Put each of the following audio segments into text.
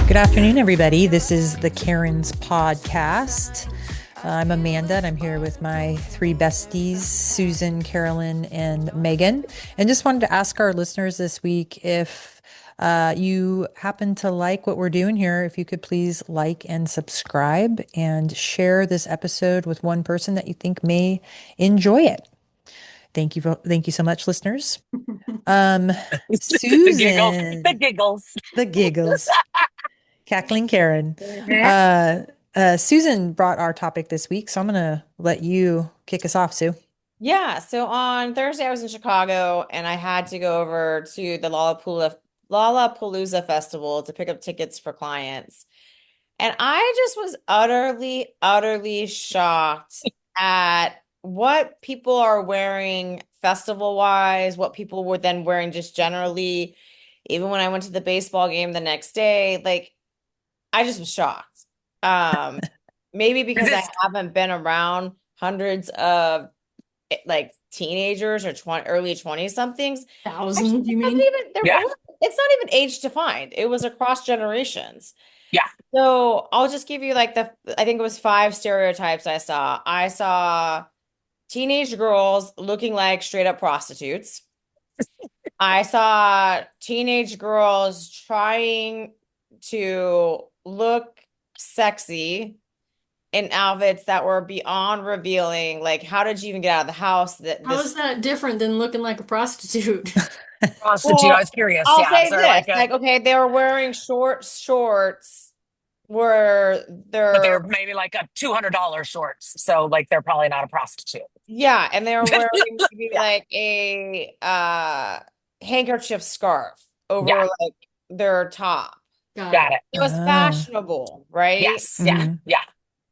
Good afternoon, everybody. This is the Karen's podcast. I'm Amanda, and I'm here with my three besties, Susan, Carolyn, and Megan. And just wanted to ask our listeners this week if you happen to like what we're doing here, if you could please like and subscribe and share this episode with one person that you think may enjoy it. Thank you so much, listeners. Susan, The giggles. the giggles. Cackling Karen. Susan brought our topic this week, so I'm going to let you kick us off, Sue. Yeah, so on Thursday I was in Chicago and I had to go over to the Lollapalooza Festival to pick up tickets for clients. And I just was utterly shocked at what people are wearing festival-wise, what people were then wearing just generally. Even when I went to the baseball game the next day, like I just was shocked. Maybe because I haven't been around hundreds of like teenagers or early 20 somethings. Thousands, you mean? It's not even age defined. It was across generations. Yeah. So I'll just give you like I think it was 5 stereotypes I saw. I saw teenage girls looking like straight up prostitutes. I saw teenage girls trying to look sexy in outfits that were beyond revealing. Like, how did you even get out of the house? How is that different than looking like a prostitute? Prostitute, I was curious. I'll Yeah, say so this. Okay, they were wearing shorts where but they're maybe like a $200 shorts. So like they're probably not a prostitute. Yeah, and they were wearing maybe like a handkerchief scarf over like their top. Got it. It was fashionable, right? Yes. Mhm. Yeah.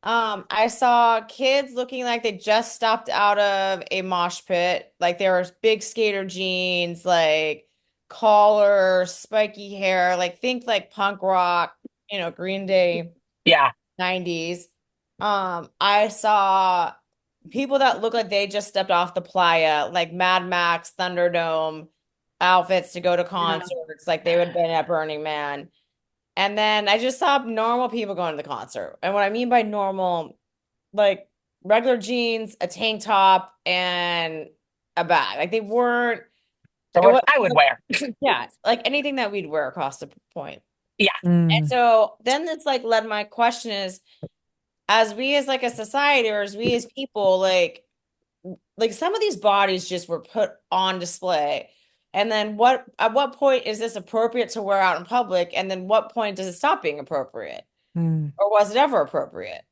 I saw kids looking like they just stepped out of a mosh pit. Like there was big skater jeans, like collar, spiky hair, like think like punk rock, Green Day. Yeah. 90s. I saw people that look like they just stepped off the playa, like Mad Max, Thunderdome outfits to go to concerts, like they would have been at Burning Man. And then I just saw normal people going to the concert. And what I mean by normal, like regular jeans, a tank top, and a bag. Like they weren't. What I would wear. Yeah, like anything that we'd wear across the point. Yeah. And so then it's like led my question is, as we as like a society or as we as people, like some of these bodies just were put on display. And then at what point is this appropriate to wear out in public? And then what point does it stop being appropriate? Or was it ever appropriate?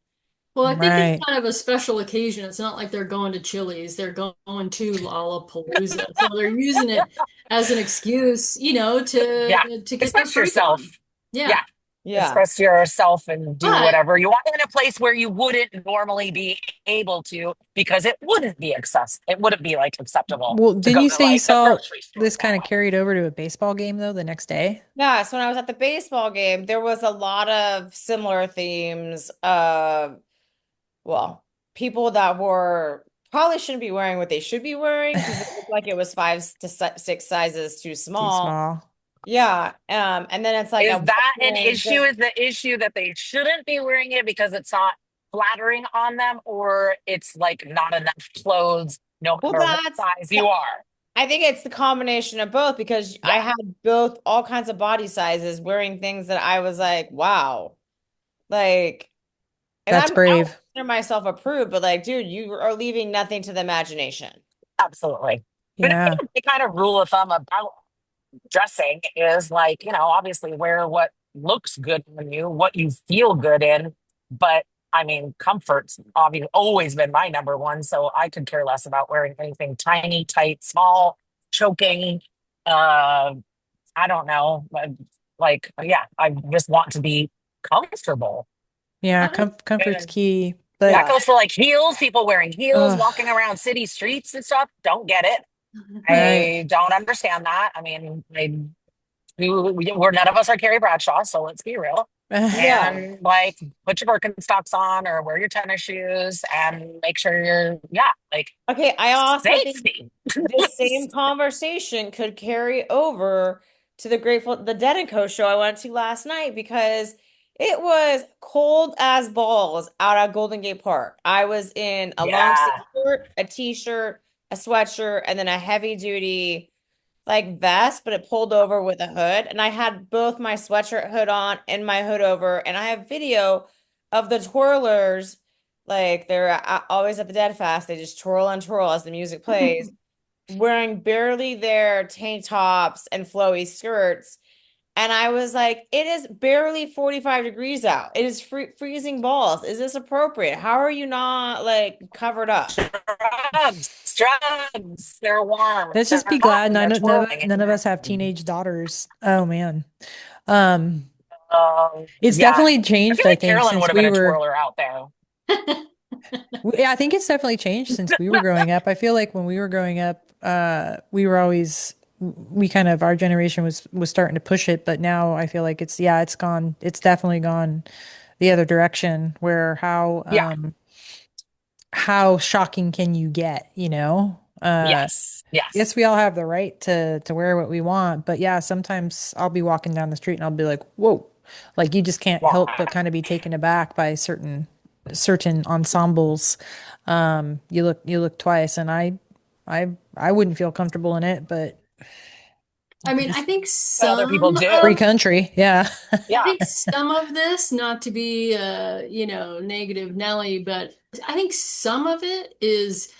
Well, I think it's kind of a special occasion. It's not like they're going to Chili's, they're going to Lollapalooza. So they're using it as an excuse, to get express yourself. Yeah. Express yourself and do whatever you want in a place where you wouldn't normally be able to, because it wouldn't be it wouldn't be like acceptable. Well, didn't you say you saw this kind of carried over to a baseball game though the next day? Yeah, so when I was at the baseball game, there was a lot of similar themes of, well, people that were probably shouldn't be wearing what they should be wearing because it looked like it was 5 to 6 sizes too small. Yeah. And then it's like, is that an issue? Is the issue that they shouldn't be wearing it because it's not flattering on them, or it's like not enough clothes, no matter what size you are? I think it's the combination of both, because I had both all kinds of body sizes wearing things that I was like, wow, like, and that's brave. I consider myself a prude, but like, dude, you are leaving nothing to the imagination. Absolutely. Yeah. But the kind of rule of thumb about dressing is like, obviously wear what looks good on you, what you feel good in. But I mean, comfort's obviously always been my number one. So I could care less about wearing anything tiny, tight, small, choking. I don't know. Like, I just want to be comfortable. Yeah, comfort's key. But that goes for like heels, people wearing heels, walking around city streets and stuff. Don't get it. I don't understand that. I mean, we're none of us are Carrie Bradshaw, so let's be real. Yeah. and like put your Birkenstocks on or wear your tennis shoes and make sure you're, yeah, like Okay, I also think safety. this same conversation could carry over to the Dead and Co show I went to last night because it was cold as balls out at Golden Gate Park. I was in a long sleeve Yeah. shirt, a t-shirt, a sweatshirt, and then a heavy duty like vest, but it pulled over with a hood. And I had both my sweatshirt hood on and my hood over. And I have video of the twirlers, like they're always at the Dead Fest. They just twirl and twirl as the music plays, wearing barely their tank tops and flowy skirts. And I was like, it is barely 45 degrees out. It is freezing balls. Is this appropriate? How are you not like covered up? Drugs. They're warm. Let's They're just be hot glad and they're twirling. none of us have And, teenage daughters. Oh man. Um, it's yeah. definitely I feel changed, I like think, Carolyn would since have been we a were, twirler out there. yeah, I think it's definitely changed since we were growing up. I feel like when we were growing up, we were always, we kind of, our generation was starting to push it, but now I feel like it's, yeah, it's definitely gone the other direction where Yeah. how shocking can you get, you know? Yes. Yes. Yes, we all have the right to wear what we want, but yeah, sometimes I'll be walking down the street and I'll be like, "Whoa." Like you just can't help Wow. but kind of be taken aback by certain ensembles. You look twice and I wouldn't feel comfortable in it, but I mean, just But other people free do. country. Yeah. I Yeah. think some of this, not to be negative Nelly, but I think some of it is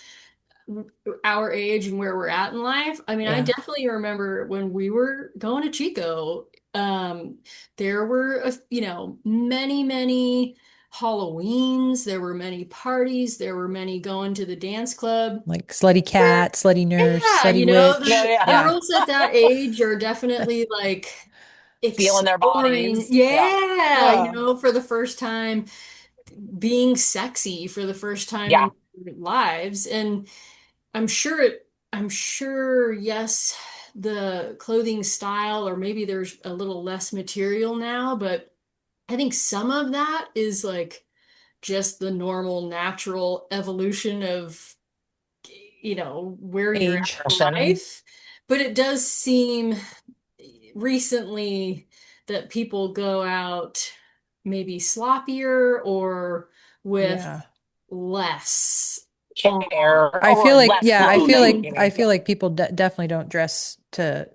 our age and where we're at in life. I mean, I Yeah. definitely remember when we were going to Chico, um, there were, many, many Halloweens, there were many parties, there were many going to the dance club. Like slutty Where, cat, slutty nurse, yeah, slutty Yeah. witch. Yeah. Yeah. girls at that age are definitely like Feeling their exploring, bodies. Yeah. yeah, Yeah. for the first time, being sexy for the first time Yeah. in their lives. And I'm sure, yes, the clothing style, or maybe there's a little less material now, but I think some of that is like just the normal, natural evolution of, where you're at Age. in Fashion. life. But it does seem recently that people go out maybe sloppier or with Yeah. less on. Care or less clothing, you I mean? feel like people definitely don't dress to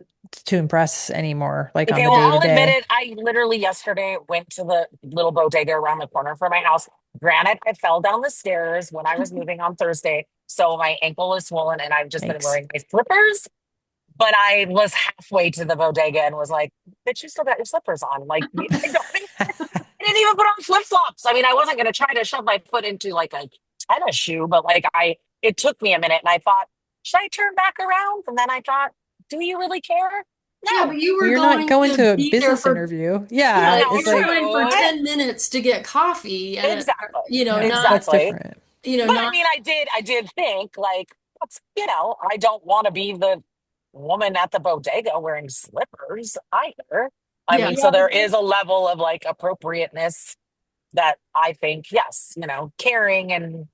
impress anymore, like on Okay, the well, day to I'll admit day. it. I literally yesterday went to the little bodega around the corner from my house. Granted, I fell down the stairs when I was moving on Thursday, so my ankle is swollen and I've just been Thanks. wearing my slippers. But I was halfway to the bodega and was like, "Bitch, you still got your slippers on." Like, I didn't even put on flip-flops. I mean, I wasn't going to try to shove my foot into like a tennis shoe, but like it took me a minute and I thought, should I turn back around? And then I thought, do you really care? Yeah, but No. you Well, were you're not going going to to a be there business for, interview. yeah, Yeah, No, you it's were like, going for true. 10 minutes to get coffee at Exactly. yeah, not, that's Exactly. different. But I not, mean, I did think like, I don't want to be the woman at the bodega wearing slippers either. I yeah. mean, Yeah, so but there is a level of like appropriateness that I think, yes, caring and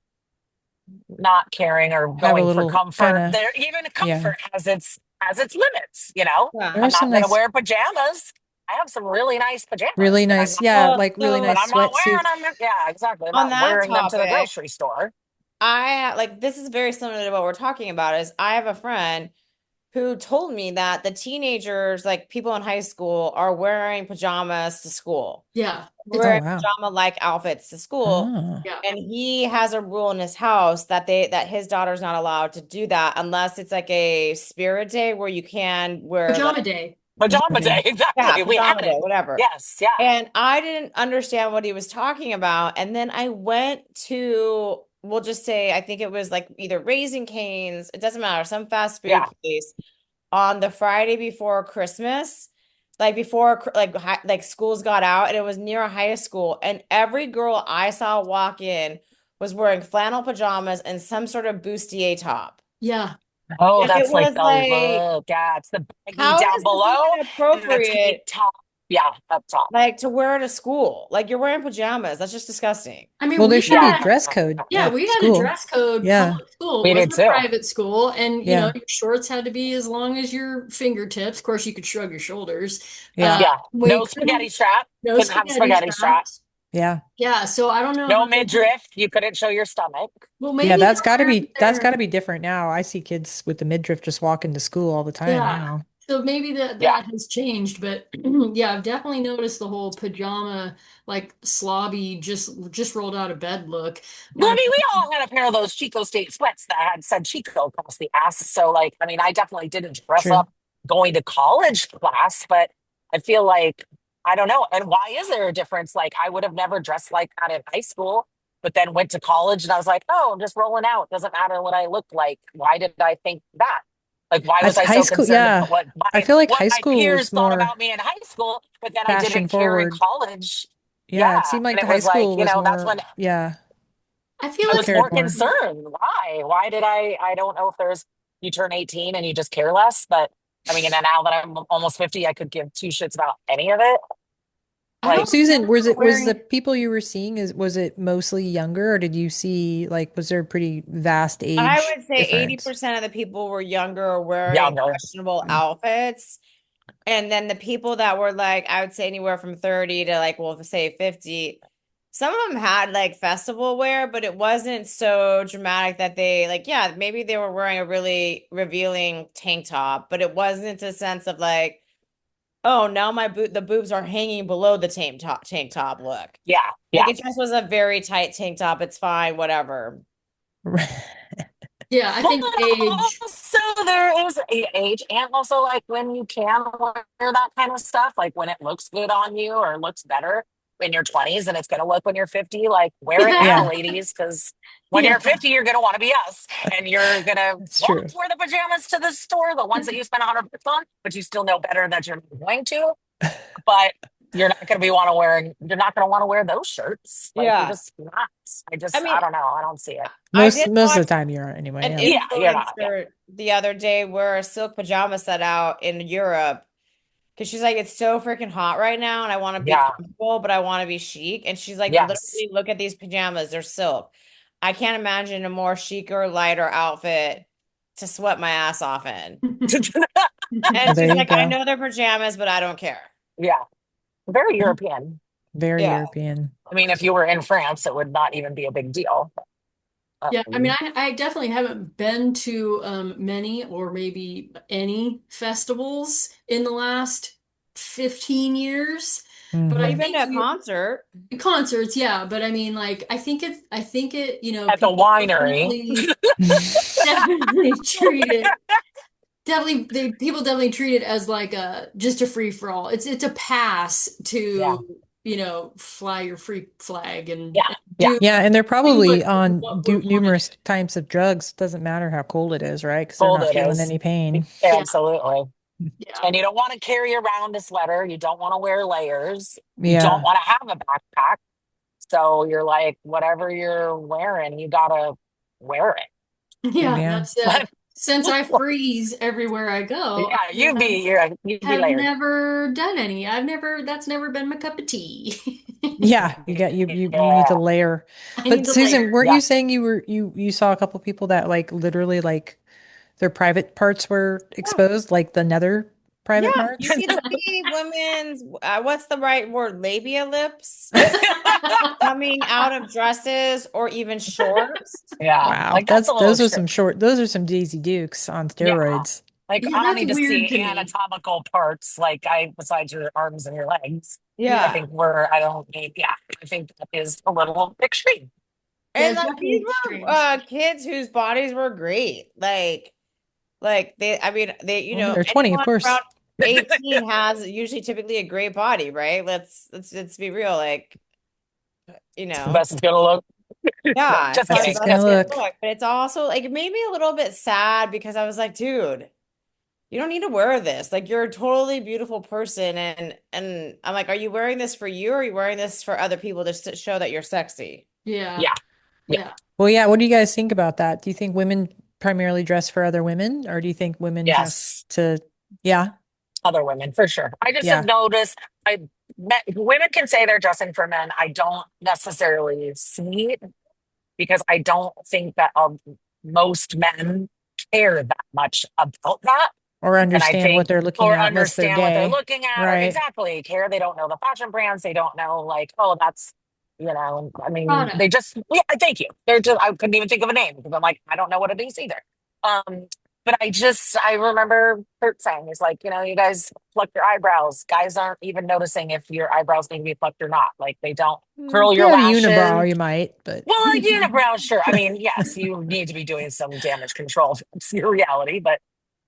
not caring or Have a going for little kind comfort. of, There, even yeah. comfort has its limits. yeah. There are I'm some not going to nice, wear pajamas. I have some really nice pajamas, really but I'm nice, not. yeah, Well, like really But so nice I'm not wearing sweatsuits. them. Yeah, exactly. I'm on not that wearing them to the topic, grocery store. I like this is very similar to what we're talking about is I have a friend who told me that the teenagers, like people in high school, are wearing pajamas to school, Yeah, it's Oh wearing wow. pajama-like outfits to school. Oh, yeah. And he has a rule in his house that his daughter's not allowed to do that unless it's like a spirit day where you can wear like Pajama day. pajama Pajama day, day. yeah, exactly. We pajama had day, it. whatever. Yes, yeah, And I didn't understand what he was talking about. And then I went to, we'll just say, I think it was like either Raising Cane's, it doesn't matter, some fast food yeah. place on the Friday before Christmas, like before like schools got out, and it was near a high school, and every girl I saw walk in was wearing flannel pajamas and some sort of bustier top. Yeah. Oh, And it that's like was the like, look. Yeah, it's the baggy how down is this below even and the tight appropriate top. Yeah, up top. Like to wear to school. Like you're wearing pajamas. That's just disgusting. I mean, Well, there we should be a had, dress code yeah, at we had a school. dress code Yeah. public school. It We did wasn't a too. private school. And, Yeah. your shorts had to be as long as your fingertips. Of course, you could shrug your shoulders. Yeah. Yeah. We No spaghetti couldn't, strap. no Couldn't have spaghetti spaghetti strap. straps. Yeah. Yeah, so I don't know No how they did. midriff. You couldn't show your stomach. Well, Yeah, maybe that's they're gotta wearing be that's their, gotta be different now. I see kids with the midriff just walking to school all the time yeah. now. So maybe that Yeah. that has changed, but yeah, I've definitely noticed the whole pajama, like slobby, just rolled out of bed look. Well, I My mean, we all had a pair of those Chico State sweats that had said Chico across the ass. So, like, I mean, I definitely didn't dress True. up going to college class, but I feel like, I don't know. And why is there a difference? Like, I would have never dressed like that in high school, but then went to college and I was like, oh, I'm just rolling out. Doesn't matter what I look like. Why did I think that? Like, why was As I high so school, concerned yeah. about what I my feel like what high my school peers was thought more about me in high school, but then I fashion didn't care in forward. college. Yeah, it Yeah. seemed like And the it high was like, school was that's more, when yeah, I feel I people like was cared more more. concerned. Why? Why did I don't know if there's you turn 18 and you just care less, but I mean, and now that I'm almost 50, I could give two shits about any of it. I Like, don't Susan, remember was the wearing. people you were seeing was it mostly younger or did you see like was there a pretty vast I age would say difference? 80% of the people were younger or wearing younger. questionable Mm. outfits. And then the people that were like, I would say anywhere from 30 to like, well, say 50, some of them had like festival wear, but it wasn't so dramatic that they like, yeah, maybe they were wearing a really revealing tank top, but it wasn't a sense of like, oh, now the boobs are hanging below the tank top look. Yeah, Like yeah. it just was a very tight tank top. It's fine, whatever. Yeah, I Well, think age. also there is a age, and also like when you can wear that kind of stuff, like when it looks good on you or looks better in your 20s, and it's gonna look when you're 50. Like wear it now, Yeah, ladies, because when Yeah. you're 50, you're gonna want to be us, and you're gonna it's want true. to wear the pajamas to the store, the ones that you spent $100 on, but you still know better that you're not going to. But you're not gonna want to wear those shirts. Like you're Yeah. just not. I I mean, don't know. I don't see it. I Most did most of watch the time you aren't anyway. an Yeah. Yeah, you're not. Yeah. influencer the other day wear a silk pajama set out in Europe because she's like, it's so freaking hot right now and I want to be Yeah. comfortable, but I want to be chic. And she's like, Yes. literally, look at these pajamas, they're silk. I can't imagine a more chicer, lighter outfit to sweat my ass off in. Well, And there she's you like, I go. know they're pajamas, but I don't care. Yeah. Very European. Very Yeah. European. I mean, if you were in France, it would not even be a big deal. Yeah, I mean, Um, I definitely haven't been to many or maybe any festivals in the last 15 years, but Well, I Hmm. you've been think to a you concert. concerts, yeah, but I mean, like, I think it, at the people winery. definitely treat it. Definitely, people definitely treat it as like a just a free for all. It's a pass Yeah. to, fly your free flag and, Yeah. Yeah. do Yeah, and they're do probably on what we're wanting numerous types of drugs. Doesn't matter how cold it is, right? Because they're Cold not it feeling is. any pain. Yeah, Absolutely. yeah, And you don't want to carry around a sweater. You don't want to wear layers. You don't Yeah. want to have a backpack. So you're like, whatever you're wearing, you gotta wear yeah. Yeah. That's it. since I freeze everywhere I go, Yeah, you'd be I've layered. never done any. That's never been my cup of tea. Yeah, you need to Yeah. layer. I need But to Susan, layer. weren't Yeah. you saying you saw a couple people that like literally like their private parts were Yeah. exposed, like the nether private Yeah, you parts? can see women's, what's the right word? Labia lips coming out of dresses or even shorts. Yeah. Wow, Like that's a little those are some Daisy Dukes on yeah. steroids. Like Yeah, I don't that's need to weird see to me. anatomical parts like I besides your arms and your legs. I Yeah, Yeah. think I don't need yeah. I think that is a little extreme. yeah, And it's like definitely these were extreme. kids whose bodies were great. Like they, I mean, they, Well, when they're 20, of anyone course. around 18 has usually typically a great body, right? Let's be real. Like, you It's the know, best it's gonna look. yeah, it's Just Best probably kidding. it's the best gonna Just it's kidding. look. gonna look. But it's also like it made me a little bit sad because I was like, dude, you don't need to wear this. Like you're a totally beautiful person. And I'm like, are you wearing this for you or are you wearing this for other people just to show that you're sexy? Yeah, Yeah. Yeah. yeah. Well, yeah, what do you guys think about that? Do you think women primarily dress for other women, or do you think women Yes. dress to, yeah? other women for sure. I just have Yeah. noticed women can say they're dressing for men. I don't necessarily see it because I don't think that most men care that much about that. Or And I understand what think, they're looking or at unless they're understand what they're gay. looking at, or Right. exactly care. They don't know the fashion brands. They don't know, like, oh, that's, I mean, Prada. they just, yeah, thank you. They're just, I couldn't even think of a name because I'm like, I don't know what it is either. But I remember Kurt saying, he's like, you guys pluck your eyebrows. Guys aren't even noticing if your eyebrows need to be plucked or not. Like, they don't curl If you your have a lashes. unibrow, you might, but Well, like unibrow, sure. I mean, yes, you need to be doing some damage control. It's your reality, but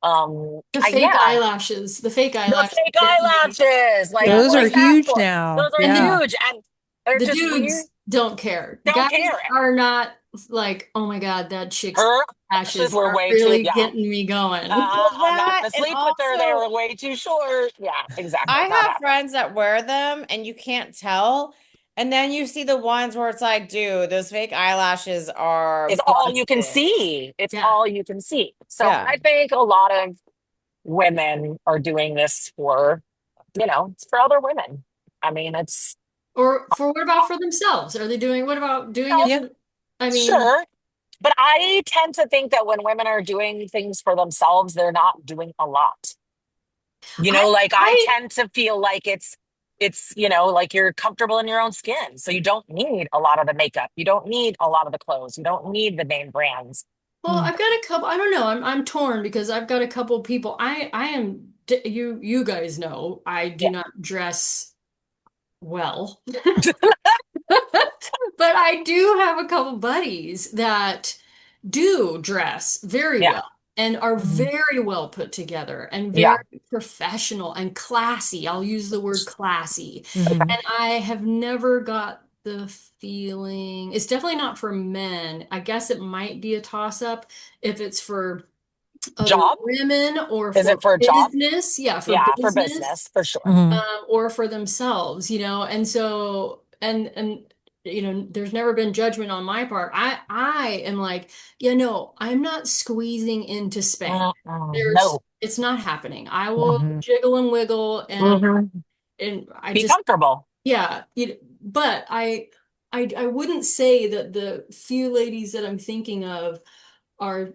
The fake yeah, eyelashes, the fake the eyelashes fake get me. eyelashes. Like, Yeah. those what are is that huge for? now. Those are And Yeah. huge, and they're the just weird. dudes don't care. Don't Guys care. are not like, oh my God, that chick's Her lashes lashes were are way too. really Yeah, getting me going. Well, I'm not that gonna and sleep with her. They also were way too short. Yeah, exactly. I That have happened. friends that wear them and you can't tell. And then you see the ones where it's like, dude, those fake eyelashes are It's all you can busted. see. It's Yeah. all you can see. So Yeah. I think a lot of women are doing this it's for other women. I mean, it's Or for what about for themselves? Are they doing, what about doing oh, it Yeah. for, I mean, sure. But I tend to think that when women are doing things for themselves, they're not doing a lot. I, Like I I, tend to feel like it's like you're comfortable in your own skin. So you don't need a lot of the makeup. You don't need a lot of the clothes. You don't need the name brands. well, Mm. I've got a couple, I don't know. I'm torn because I've got a couple people. I am, you guys know, I do Yeah. not dress well. But I do have a couple buddies that do dress very Yeah. well and are Mhm. very well put together and very Yeah. professional and classy. I'll use the word classy. Mhm. And I have never got the feeling, it's definitely not for men. I guess it might be a toss up if it's for other Job? women or Is for it for a job? business. Yeah, for Yeah, for business business, for sure. Mhm. or for themselves, and so there's never been judgment on my part. I am like, I'm not squeezing into Spanx. No. It's not happening. I will Mhm. jiggle and wiggle Hmm. and I Be just comfortable. yeah, but I wouldn't say that the few ladies that I'm thinking of are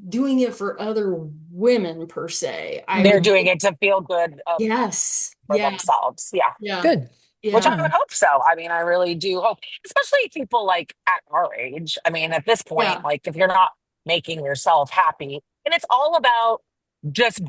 doing it for other women per se. I They're would Mhm. doing it to feel good yes. for Yeah. themselves. Yeah. Yeah. Good. Which I Yeah. would Yeah. hope so. I mean, I really do hope, especially people like at our age. I mean, at this point, Yeah. like if you're not making yourself happy, and it's all about just,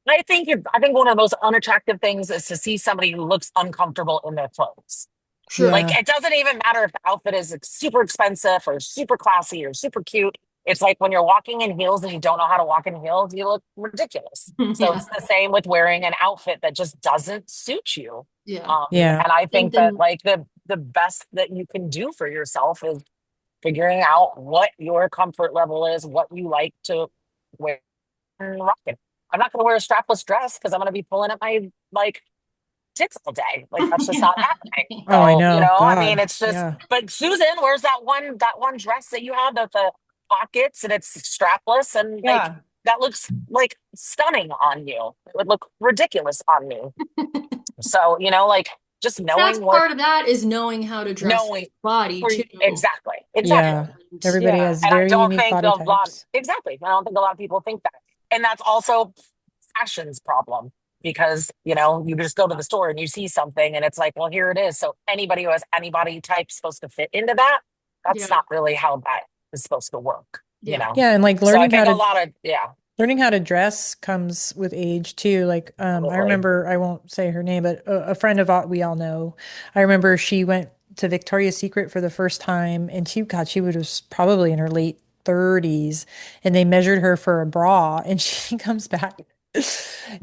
I think one of the most unattractive things is to see somebody who looks uncomfortable in their clothes. Sure. Like Yeah. it doesn't even matter if the outfit is like, super expensive or super classy or super cute. It's like when you're walking in heels and you don't know how to walk in heels, you look ridiculous. So Yeah. it's the same with wearing an outfit that just doesn't suit you. Yeah. Yeah. And I think that Something. like the best that you can do for yourself is figuring out what your comfort level is, what you like to wear and rock it. I'm not going to wear a strapless dress because I'm going to be pulling at my like tits all day. Like that's just not Yeah. happening. Oh, I So, know. I mean, God. it's just, Yeah. but Susan, where's that one dress that you have with the pockets and it's strapless and like Yeah. that looks like stunning on you. It would look ridiculous on me. So, like just That's knowing what part of that is knowing how to dress knowing your body too. exactly, exactly. Yeah. And Everybody Yeah. has And I very don't unique think body a lot, types. exactly. I don't think a lot of people think that. And that's also fashion's problem because, you just go to the store and you see something and it's like, well, here it is. So anybody who has any body type supposed to fit into that. That's yeah, not really how that is supposed to work. yeah, Yeah, and like So I think a lot of, yeah, learning how to dress comes with age too. Like, I absolutely. remember, I won't say her name, but a friend of we all know. I remember she went to Victoria's Secret for the first time, and she was probably in her late 30s, and they measured her for a bra, and she comes back,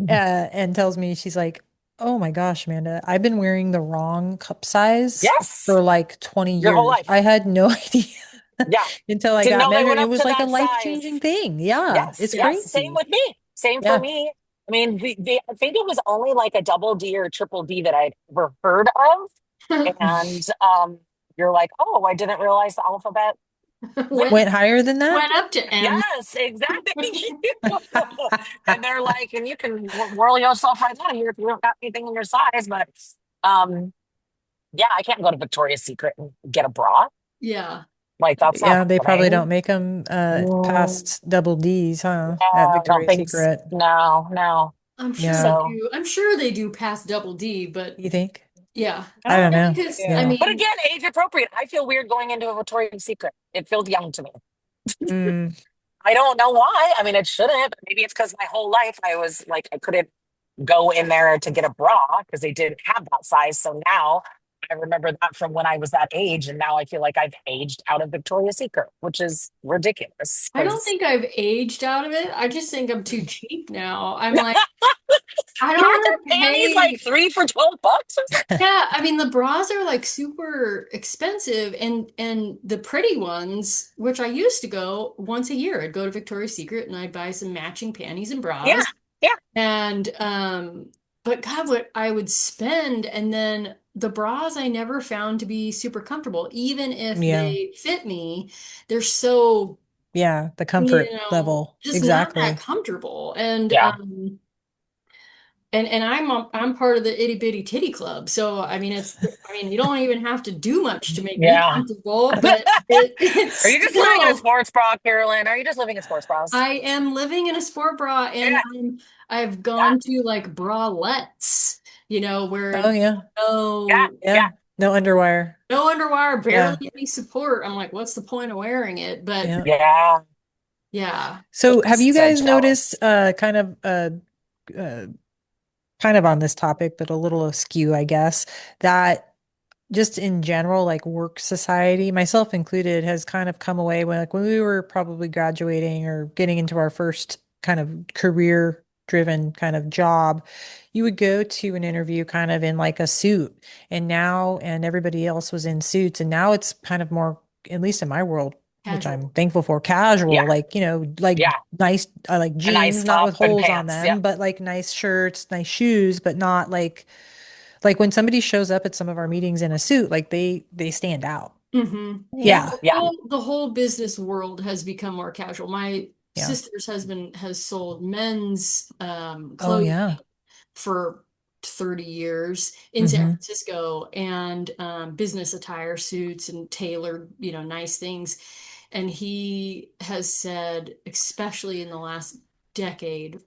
and tells me she's like, "Oh my gosh, Amanda, I've been wearing the wrong cup size Yes. for like 20 Your whole years. life. I had no idea." Yeah. Until I Didn't got know they measured, went and it up was to like a that size. life-changing thing. Yeah, Yes, it's yes. Same crazy. with me. Same for Yeah. me. I mean, I think it was only like a double D or triple D that I'd ever heard of. And you're like, oh, I didn't realize the alphabet. Went Went higher than that? went up to M. Yes, exactly. And they're like, and you can whirl yourself right out of here if you don't got anything in your size. But um, yeah, I can't go to Victoria's Secret and get a bra. Yeah. Like that's not Yeah, they probably don't happening. make them Mm, past double D's, huh? At I don't Victoria's think Secret. no, no. I'm sure they Yeah. So, do. I'm sure they do pass double D, but You think? yeah. I I don't don't think know. Because I Yeah. they but mean, again, age appropriate. I feel weird going into a Victoria's Secret. It feels young to me. Mm, I don't know why. I mean, it shouldn't. Maybe it's because my whole life I was like, I couldn't go in there to get a bra because they didn't have that size. So now I remember that from when I was that age. And now I feel like I've aged out of Victoria's Secret, which is ridiculous I don't because think I've aged out of it. I just think I'm too cheap now. I'm like, I don't aren't want their to panties like pay. three for $12 or something? Yeah, I mean the bras are like super expensive and the pretty ones, which I used to go once a year. I'd go to Victoria's Secret and I'd buy some matching panties and Yeah. bras. Yeah. And but God, what I would spend and then the bras I never found to be super comfortable. Even if yeah. they fit me, they're so, Yeah. The you comfort know, level. just not that Exactly. comfortable. And Yeah. I'm part of the itty bitty titty club. So I mean you don't even have to do much to make me Yeah. comfortable, but it's Are you just living in a still sports bra, Carolyn? Are you just living in sports bras? I am living in a sport bra and Yeah. I've Yeah. gone to like bralettes, where Oh yeah. Yeah. no Yeah. Yeah. No underwire. no underwire, barely Yeah. any support. I'm like, what's the point of wearing it? But Yeah. Yeah. yeah. So have you So guys noticed jealous. uh kind of on this topic, but a little askew, I guess, that just in general, like work society, myself included, has kind of come away when we were probably graduating or getting into our first kind of career driven kind of job, you would go to an interview kind of in like a suit. And everybody else was in suits. And now it's kind of more, at least in my world, which I'm Casual. thankful for, casual, Yeah. like, like Yeah. nice, like A nice jeans, not with top and holes on pants. Yeah. them, but like nice shirts, nice shoes, but not like when somebody shows up at some of our meetings in a suit, like they stand out. Yeah, Yeah. Yeah. Yeah. the whole business world has become more casual. My Yeah. sister's husband has sold men's Oh clothing yeah. for 30 years in San Mm-hmm. Francisco and business attire, suits and tailored, nice things. And he has said, especially in the last decade,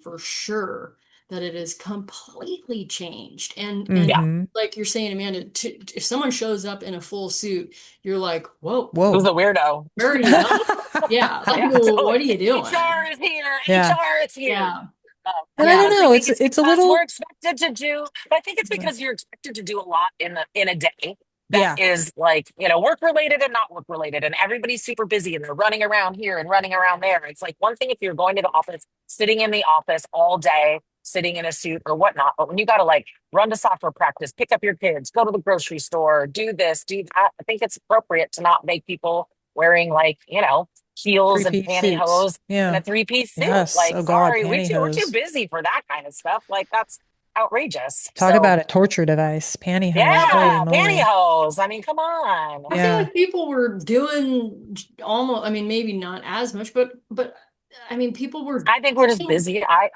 for sure, that it has completely changed. And Yeah. Mm-hmm. like you're saying, Amanda, if someone shows up in a full suit, you're like, whoa, Who's Whoa. the weirdo? where are you going? Yeah, like, Yeah. Totally. what are you doing? HR is here. Yeah. HR is here. Yeah, And I I don't yeah. honestly know, think it's it's it's a because we're little expected to do, but I think it's because you're expected to do a lot in a day that yeah, is like, work related and not work related. And everybody's super busy and they're running around here and running around there. It's like one thing if you're going to the office, sitting in the office all day, sitting in a suit or whatnot. But when you got to like run to soccer practice, pick up your kids, go to the grocery store, do this, do that, I think it's appropriate to not make people wearing like, heels and three-piece suits. pantyhose and a Yeah. three-piece suit. Yes. Like, Oh God, sorry, we're too pantyhose. busy for that kind of stuff. Like, that's outrageous. Talk So, about a torture device. Pantyhose. Holy yeah, moly. pantyhose. I mean, come on. I feel Yeah. like people were doing almost, I mean, maybe not as much, but I mean, people were I think we're just busy. I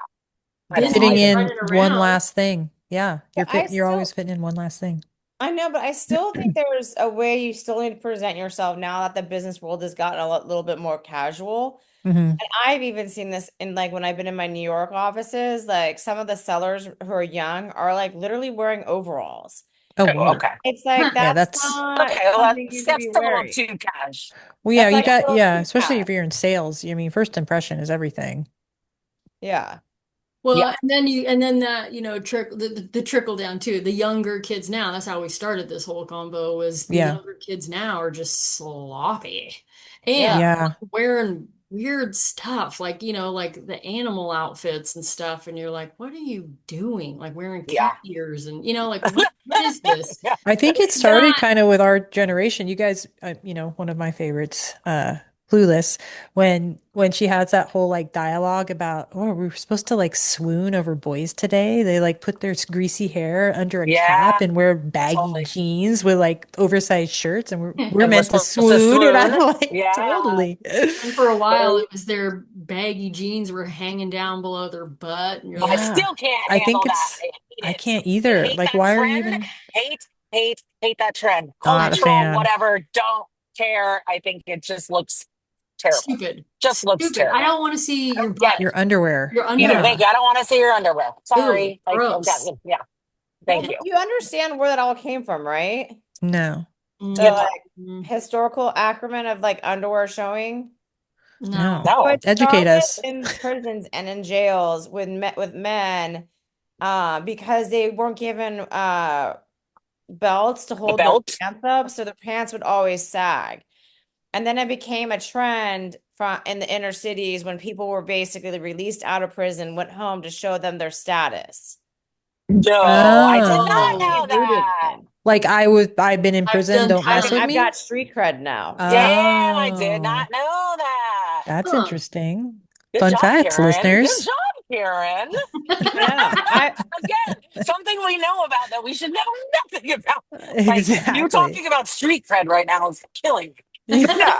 don't busy know. Fitting I and think in running one around. last thing. Yeah. But You're always fitting in one last thing. I know, but I still think there's a way you still need to present yourself now that the business world has gotten a little bit more casual. Hmm. And I've even seen this in like when I've been in my New York offices, like some of the sellers who are young are like literally wearing overalls. Oh, oh, whoa. okay. It's like Yeah, that's that's not Okay, well, something you should that's be a little wearing. too cash. well, yeah, That's you like a got little yeah, too especially fast. if you're in sales. I mean, first impression is everything. Yeah. Well, Yeah, and then that, the trickle down too. The younger kids now, that's how we started this whole combo was the Yeah. younger kids now are just sloppy and Yeah. Yeah. wearing weird stuff like, like the animal outfits and stuff. And you're like, what are you doing? Like wearing cat yeah. ears and, like, what is this? Yeah. I think it It's started not. kind of with our generation. You guys, one of my favorites, Clueless when she has that whole like dialogue about, oh, we were supposed to like swoon over boys today. They like put their greasy hair under a cap Yeah, and wear baggy totally. jeans with like oversized shirts, and we're And we're meant to supposed to swoon. And swoon. I'm like, Yeah. totally. And for a while, it was their baggy jeans were hanging down below their butt, and you're I like, Yeah, still can't I think handle that. it's, I hate I it. can't I either. hate Like, that why are you trend. even Hate that trend. not a "Oh, Cultural, fan? whatever. Don't care. I think it just looks terrible. stupid, Just looks stupid. I terrible. don't want to see I your don't get butt, it. Your underwear. your Thank Yeah. underwear. you. I don't want to see your underwear. Ew, Sorry. Like, okay, gross." yeah. Well, Thank but you. you understand where that all came from, right? No, The You Mm, like know, mm, historical acronym of like underwear showing. no. no. So no. it Educate started us. in prisons and in jails with men, because they weren't given belts to A hold their belt. pants up, so their pants would always sag. And then it became a trend from in the inner cities when people were basically released out of prison, went home to show them their status. No, I did not Oh, They know rooted that. in. I've been in I've prison. done Don't mess with time. I've me. got street cred now. Damn, Yeah. I did Oh, not know that. that's Huh. interesting. Good Fun job, facts, Karen. Good listeners. job, Karen. Yeah. I Again, something we know about that we should know nothing about. Like you Exactly. talking about street cred right now is killing yeah.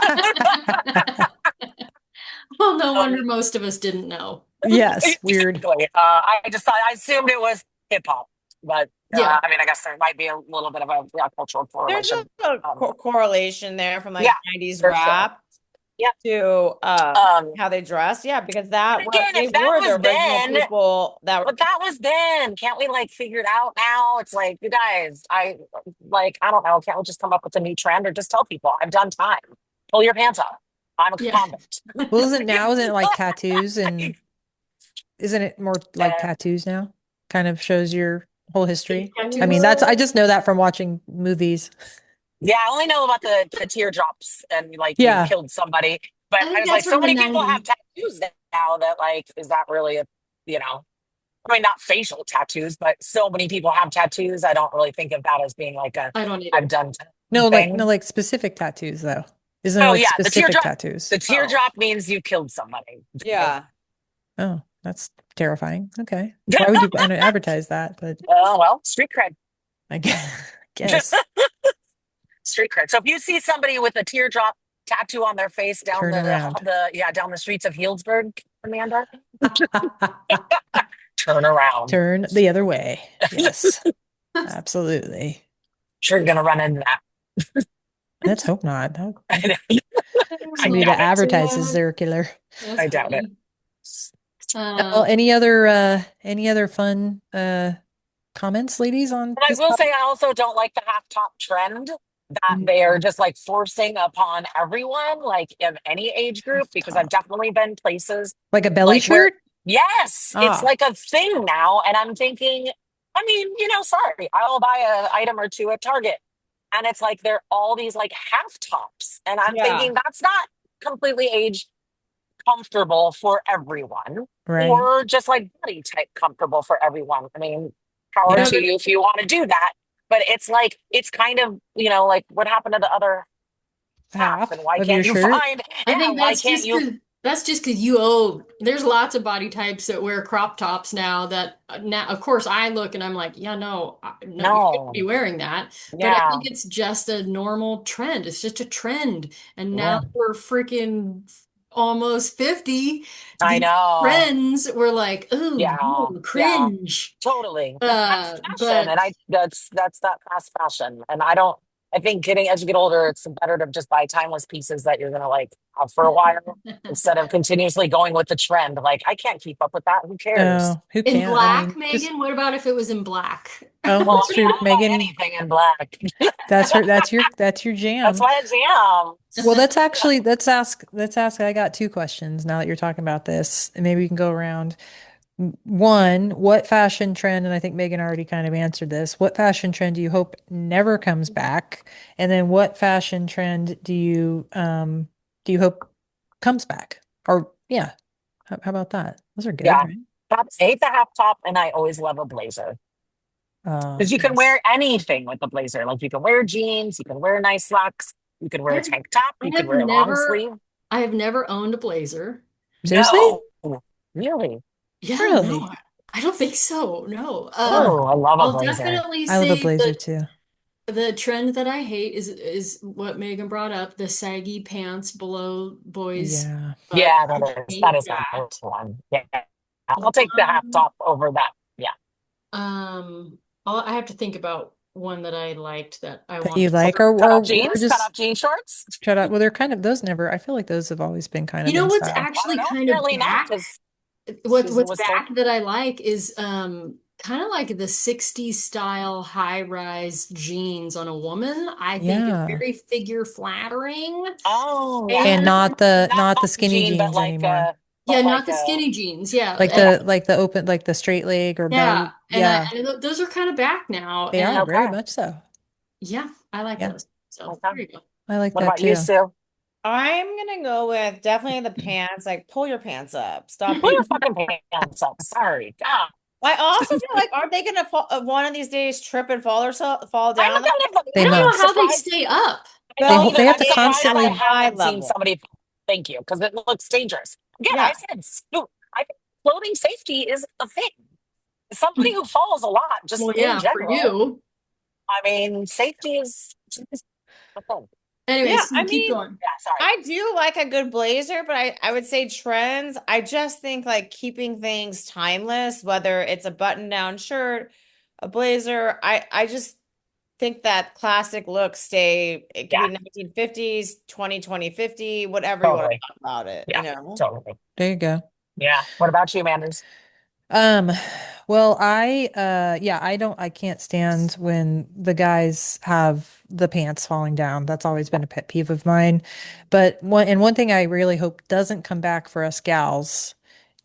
Well, no me. wonder most of us didn't know. Yes, weird. Exactly. I just thought I assumed it was hip hop, but Yeah. I mean, I guess there might be a little bit of a cultural There's correlation. a Um, correlation there from yeah, like 90s for sure. rap Yep. to Um, how they dress. Yeah, because but that what again, they if that were the was original then, people that were but that was then. Can't we like figure it out now? It's like, you guys, I don't know. Can't we just come up with a new trend or just tell people I've done time? Pull your pants up. I'm a Yeah. convict. Well, isn't it like tattoos, and isn't it more like Uh, tattoos now? Kind of shows your whole history. I mean, Tattoos. I just know that from watching movies. yeah, I only know about the teardrops and like you Yeah. killed somebody. But I I think was that's like, so from the many people have 90s. tattoos now that like, is that really a, you know, I mean, not facial tattoos, but so many people have tattoos. I don't really think of that as being like a I don't I've either. done No, thing. like specific tattoos though. Isn't there Oh like yeah, specific tattoos? the Oh. teardrop means you killed somebody. yeah. Oh, that's terrifying. Okay. Why would you want to advertise that? But Oh well, street cred. I guess, guess Street cred. So if you see somebody with a teardrop tattoo on their face down turn around. down the streets of Healdsburg, Amanda, turn around. Turn the other way. Yes, absolutely. Sure, you're gonna run into that. Let's hope not. I, I Somebody that doubt it. advertises their killer. That's I doubt it. funny. Well, Uh, any other fun comments, ladies, on And I this will say, topic? I also don't like the half top trend that they are Mm, just like forcing upon everyone, like in any age group, half because I've top. definitely been places Like a belly like where, shirt? yes, it's Ah, like a thing now. And I'm thinking, I mean, sorry, I'll buy a item or two at Target. And it's like they're all these like half tops. And I'm Yeah. thinking that's not completely age comfortable for everyone right. or just like body type comfortable for everyone. I mean, power Yeah, yeah, to but you if you want to do that. But it's like, it's kind of, like what happened to the other half? And half why of your can't you shirt. find, I yeah, think why can't you? that's just because you owe. There's lots of body types that wear crop tops now. That now, of course, I look and I'm like, yeah, no, no, you shouldn't be No, wearing that. But I yeah, think it's just a normal trend. It's just a trend, and now yeah, we're freaking almost 50. I These know. trends were like, ooh, Yeah, ooh, yeah, cringe. totally. But that's fashion. But And that's that fast fashion. And I think as you get older, it's better to just buy timeless pieces that you're going to like have for a while instead of continuously going with the trend. Like, I can't keep up with that. Who cares? No, who in can? I black, mean, just Megan, what about if it was in black? oh, Well, that's I mean, true. I'll buy Megan, anything in black. that's your That's jam. my jam. Well, let's ask. I got two questions now that you're talking about this, and maybe we can go around. One, what fashion trend, and I think Megan already kind of answered this, what fashion trend do you hope never comes back? And then what fashion trend do you hope comes back? Or yeah, how about that? Those are good, Yeah. right? I hate the half top, and I always love a blazer because you can Yes. wear anything with the blazer. Like, you can wear jeans, you can wear nice slacks, you can wear a I've tank top, I you can have wear a long never sleeve. I have never owned a blazer. Seriously? No, really? Yeah, Really? no, I don't think so. No. Huh. Oh, I love a I'll blazer. definitely I love a say blazer that too. the trend that I hate is what Megan brought up, the saggy pants below boys' Yeah. butt. Yeah, I that hate is that. number one. Yeah, I'll take the half Um, top over that. Yeah. um, I have to think about one that I liked that I That you wanted to like, start. or Cut just off jean shorts. shut up. Well, they're kind of those never. I feel like those have always been kind You of know in what's style. I don't actually know. kind of Apparently not, back? because Susan What's was told. back that I like is kind of like the 60s style high-rise jeans on a woman. I think is Yeah. very figure flattering. Oh yeah, And And not not the off skinny jean, jeans anymore. yeah, but not like the skinny jeans. Yeah. Like the open, like the straight leg or Yeah, boat. Yeah, those are kind of back now, they are and very okay. much so. yeah, I like Yeah, those. So Okay. there you go. I like What that about you, too. Sue? I'm gonna go with definitely the pants. Like, pull your pants up. Stop Pull being. your fucking pants up. Sorry, God. I also feel like, aren't they gonna fall, one of these days trip and fall or so fall I'm down? kind of They I don't know how must. they surprised. stay up. I don't Well, either. They have I'm to in surprised at I a constantly. high haven't seen level. somebody. Thank you, because it looks dangerous. Again, I Yeah. said, I think clothing safety is a thing. Somebody who falls a lot, just Well, in yeah, for general. you. I mean, safety is a thing. Yeah, Anyways, I keep mean, going. Yeah, sorry. I do like a good blazer, but I would say trends. I just think like keeping things timeless, whether it's a button-down shirt, a blazer. I just think that classic look stay. It could Yeah, be 1950s, 2020, 50, whatever you want to totally. talk about it, Yeah, you know? totally. There you go. Yeah. What about you, Manders? Um, well, yeah, I can't stand when the guys have the pants falling down. That's always been a pet peeve of mine. But one thing I really hope doesn't come back for us gals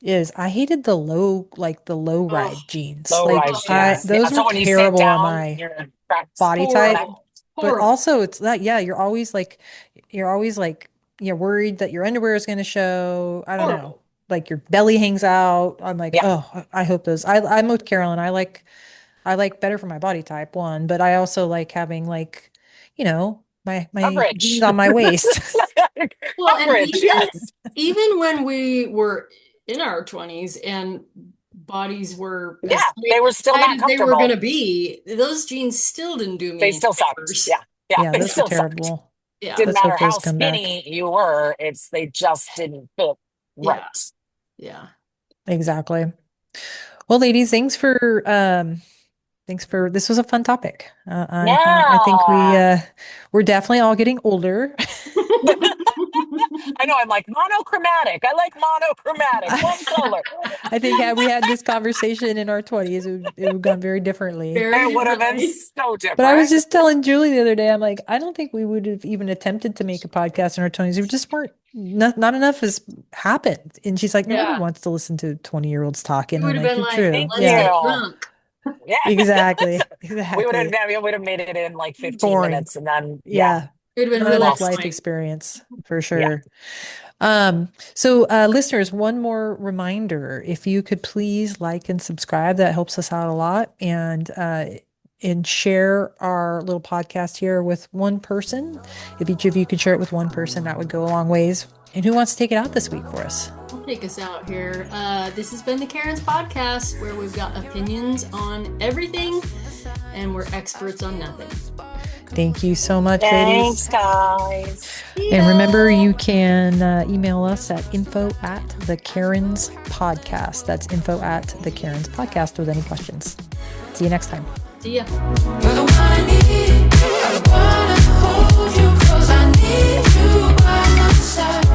is I hated the low Oh, ride jeans. Low Like rise oh, jeans. Yeah. those So were when you sit terrible on down, my your tracks body type. connect. horrible, But horrible. also it's that, yeah, you're always like, you're worried that your underwear is going to show. I don't know. Horrible. Like your belly hangs out. I'm like, Yeah, oh, I hope those. I'm with Carolyn. I like better for my body type one, but I also like having like, my jeans coverage. on my waist. Well, and Coverage. Yes. even when we were in our 20s and bodies were Yeah. as They were still tight not as they were going comfortable. to be, those jeans still didn't do me They any still sucked. favors. Yeah. Yeah. Yeah, They those were still sucked. terrible. Yeah, Didn't Let's matter hope those how come back. skinny you were. They just didn't fit yeah, right. yeah. Exactly. Well, ladies, thanks for this was a fun topic. I think Yeah. we're definitely all getting older. I know. I'm like monochromatic. I like monochromatic. One color. I think had we had this conversation in our 20s, it would have gone very differently. Very It would have been differently. so But I was different. just telling Julie the other day, I'm like, I don't think we would have even attempted to make a podcast in our 20s. We just weren't, not enough has happened. And she's like, nobody Yeah. wants to listen to 20-year-olds talking. You I'm would have like, been you're like, true. Thank let's get Yeah, you. drunk. Yeah. exactly. We Exactly. would have made it in like 15 Boring. minutes and then yeah, Yeah. It would have been Not really enough lost. life annoying. experience for Yeah. sure. Listeners, one more reminder, if you could please like and subscribe, that helps us out a lot. And share our little podcast here with one person. If each of you could share it with one person, that would go a long ways. And who wants to take it out this week for us? I'll take us out here. This has been the Karen's Podcast, where we've got opinions on everything and we're experts on nothing. Thank you so much, Thanks, ladies. guys. And remember, you can email us at info@theKarensPodcast. That's info@theKarensPodcast with any questions. See you next time. See ya. You're the one I need. I wanna hold you 'cause I need you by my side.